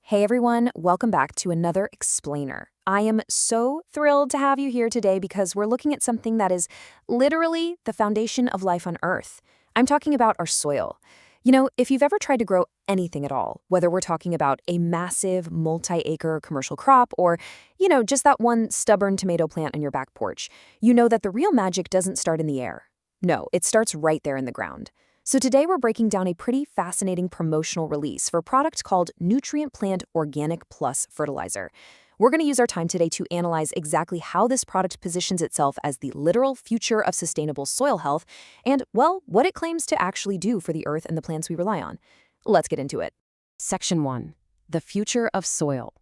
Hey everyone, welcome back to another explainer. I am so thrilled to have you here today because we're looking at something that is literally the foundation of life on Earth. I'm talking about our soil. If you've ever tried to grow anything at all, whether we're talking about a massive multi-acre commercial crop or, just that one stubborn tomato plant on your back porch, you know that the real magic doesn't start in the air. No, it starts right there in the ground. So today we're breaking down a pretty fascinating promotional release for a product called Nutriplant Organic Fertilizer. We're going to use our time today to analyze exactly how this product positions itself as the literal future of sustainable soil health and, well, what it claims to actually do for the earth and the plants we rely on. Let's get into it. Section 1. The Future of Soil.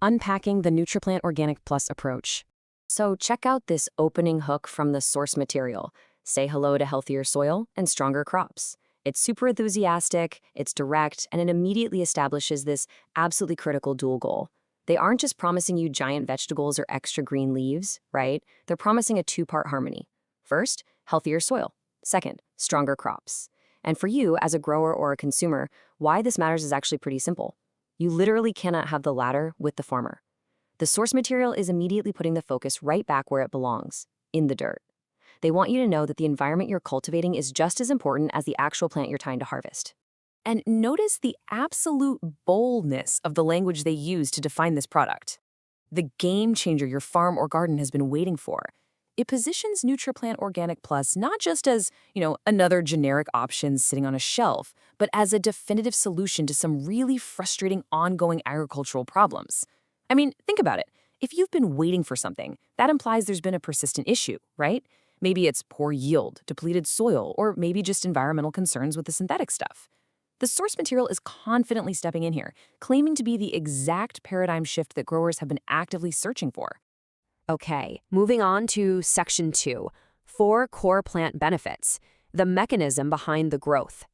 Unpacking the Nutriplant Organic Plus approach. So check out this opening hook from the source material. Say hello to healthier soil and stronger crops. It's super enthusiastic, it's direct, and it immediately establishes this absolutely critical dual goal. They aren't just promising you giant vegetables or extra green leaves, right? They're promising a two-part harmony. First, healthier soil. Second, stronger crops. And for you, as a grower or a consumer, why this matters is actually pretty simple. You literally cannot have the latter with the farmer. The source material is immediately putting the focus right back where it belongs, in the dirt. They want you to know that the environment you're cultivating is just as important as the actual plant you're trying to harvest. And notice the absolute boldness of the language they use to define this product. The game changer your farm or garden has been waiting for. It positions Nutriplant Organic Plus not just as, another generic option sitting on a shelf, but as a definitive solution to some really frustrating ongoing agricultural problems. I mean, think about it. If you've been waiting for something, that implies there's been a persistent issue, right? Maybe it's poor yield, depleted soil, or maybe just environmental concerns with the synthetic stuff. The source material is confidently stepping in here, claiming to be the exact paradigm shift that growers have been actively searching for. Okay, moving on to Section 2, 4 core plant benefits, the mechanism behind the growth.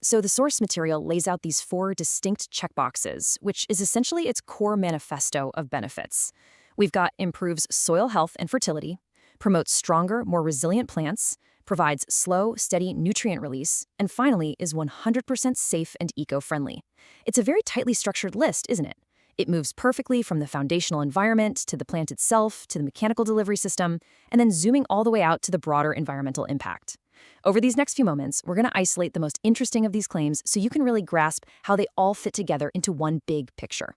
So the source material lays out these 4 distinct checkboxes, which is essentially its core manifesto of benefits. We've got improves soil health and fertility, promotes stronger, more resilient plants, provides slow, steady nutrient release, and finally is 100% safe and eco-friendly. It's a very tightly structured list, isn't it? It moves perfectly from the foundational environment to the plant itself to the mechanical delivery system, and then zooming all the way out to the broader environmental impact. Over these next few moments, we're going to isolate the most interesting of these claims so you can really grasp how they all fit together into one big picture.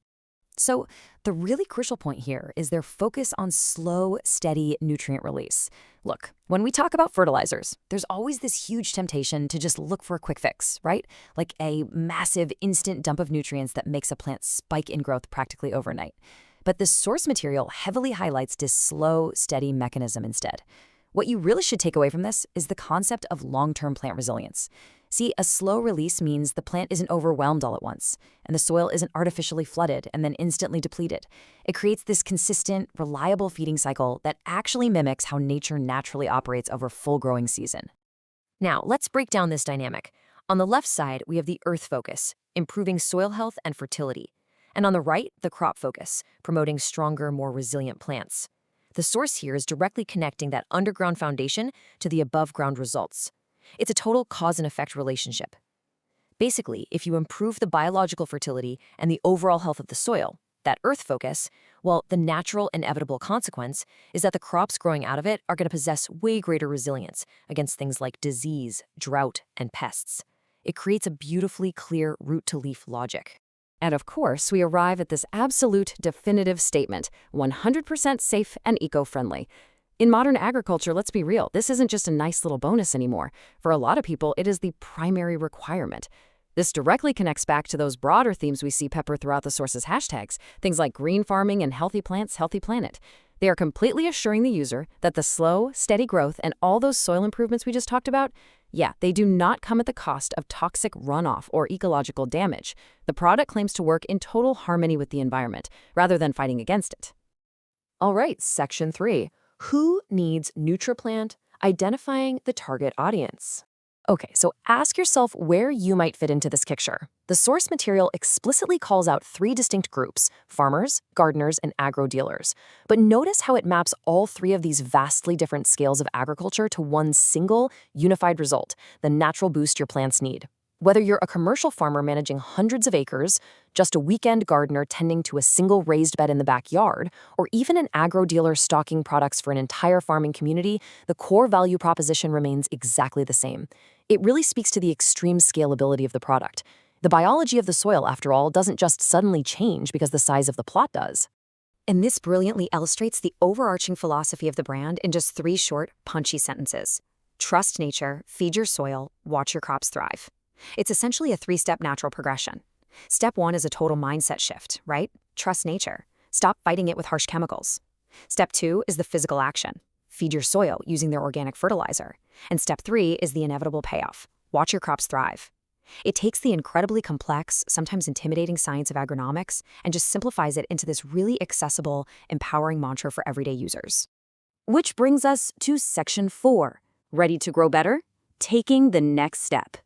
So the really crucial point here is their focus on slow, steady nutrient release. Look, when we talk about fertilizers, there's always this huge temptation to just look for a quick fix, right? Like a massive instant dump of nutrients that makes a plant spike in growth practically overnight. But the source material heavily highlights this slow, steady mechanism instead. What you really should take away from this is the concept of long-term plant resilience. See, a slow release means the plant isn't overwhelmed all at once, and the soil isn't artificially flooded and then instantly depleted. It creates this consistent, reliable feeding cycle that actually mimics how nature naturally operates over a full growing season. Now, let's break down this dynamic. On the left side, we have the earth focus, improving soil health and fertility. And on the right, the crop focus, promoting stronger, more resilient plants. The source here is directly connecting that underground foundation to the above-ground results. It's a total cause and effect relationship. Basically, if you improve the biological fertility and the overall health of the soil, that earth focus, well, the natural inevitable consequence is that the crops growing out of it are going to possess way greater resilience against things like disease, drought, and pests. It creates a beautifully clear root-to-leaf logic. And of course, we arrive at this absolute definitive statement, 100% safe and eco-friendly. In modern agriculture, let's be real, this isn't just a nice little bonus anymore. For a lot of people, it is the primary requirement. This directly connects back to those broader themes we see pepper throughout the source's hashtags, things like green farming and healthy plants, healthy planet. They are completely assuring the user that the slow, steady growth and all those soil improvements we just talked about, they do not come at the cost of toxic runoff or ecological damage. The product claims to work in total harmony with the environment, rather than fighting against it. All right, Section 3. Who needs Nutriplant? Identifying the target audience. Okay, so ask yourself where you might fit into this picture. The source material explicitly calls out 3 distinct groups: farmers, gardeners, and agro-dealers. But notice how it maps all 3 of these vastly different scales of agriculture to one single, unified result, the natural boost your plants need. Whether you're a commercial farmer managing hundreds of acres, just a weekend gardener tending to a single raised bed in the backyard, or even an agro-dealer stocking products for an entire farming community, the core value proposition remains exactly the same. It really speaks to the extreme scalability of the product. The biology of the soil, after all, doesn't just suddenly change because the size of the plot does. And this brilliantly illustrates the overarching philosophy of the brand in just 3 short, punchy sentences. Trust nature, feed your soil, watch your crops thrive. It's essentially a 3-step natural progression. Step 1 is a total mindset shift, right? Trust nature. Stop fighting it with harsh chemicals. Step 2 is the physical action. Feed your soil using their organic fertilizer. And step 3 is the inevitable payoff. Watch your crops thrive. It takes the incredibly complex, sometimes intimidating science of agronomics and just simplifies it into this really accessible, empowering mantra for everyday users. Which brings us to section 4. Ready to grow better? Taking the next step.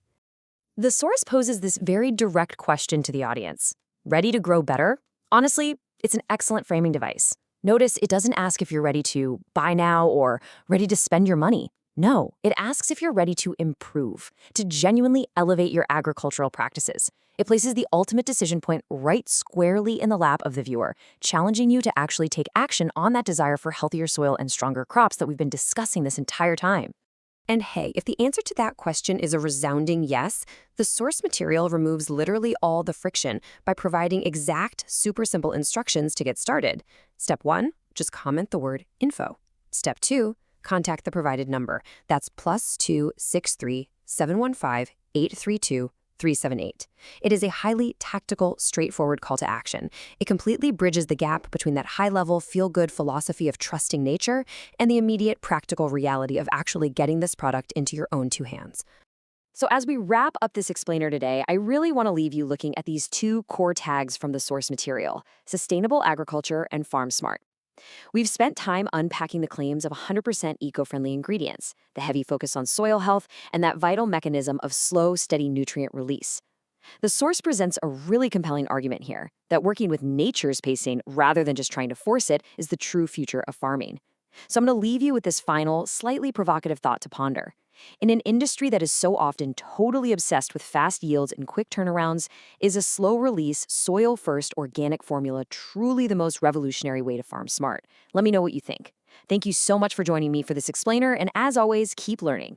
The source poses this very direct question to the audience. Ready to grow better? Honestly, it's an excellent framing device. Notice it doesn't ask if you're ready to buy now or ready to spend your money. No, it asks if you're ready to improve, to genuinely elevate your agricultural practices. It places the ultimate decision point right squarely in the lap of the viewer, challenging you to actually take action on that desire for healthier soil and stronger crops that we've been discussing this entire time. And hey, if the answer to that question is a resounding yes, the source material removes literally all the friction by providing exact, super simple instructions to get started. Step 1, just comment the word info. Step 2, contact the provided number. That's +2 63 715 832 378. It is a highly tactical, straightforward call to action. It completely bridges the gap between that high-level, feel-good philosophy of trusting nature and the immediate practical reality of actually getting this product into your own 2 hands. So as we wrap up this explainer today, I really want to leave you looking at these 2 core tags from the source material: sustainable agriculture and farm smart. We've spent time unpacking the claims of 100% eco-friendly ingredients, the heavy focus on soil health, and that vital mechanism of slow, steady nutrient release. The source presents a really compelling argument here that working with nature's pacing rather than just trying to force it is the true future of farming. So I'm going to leave you with this final, slightly provocative thought to ponder. In an industry that is so often totally obsessed with fast yields and quick turnarounds, is a slow-release, soil-first organic formula truly the most revolutionary way to farm smart? Let me know what you think. Thank you so much for joining me for this explainer, and as always, keep learning.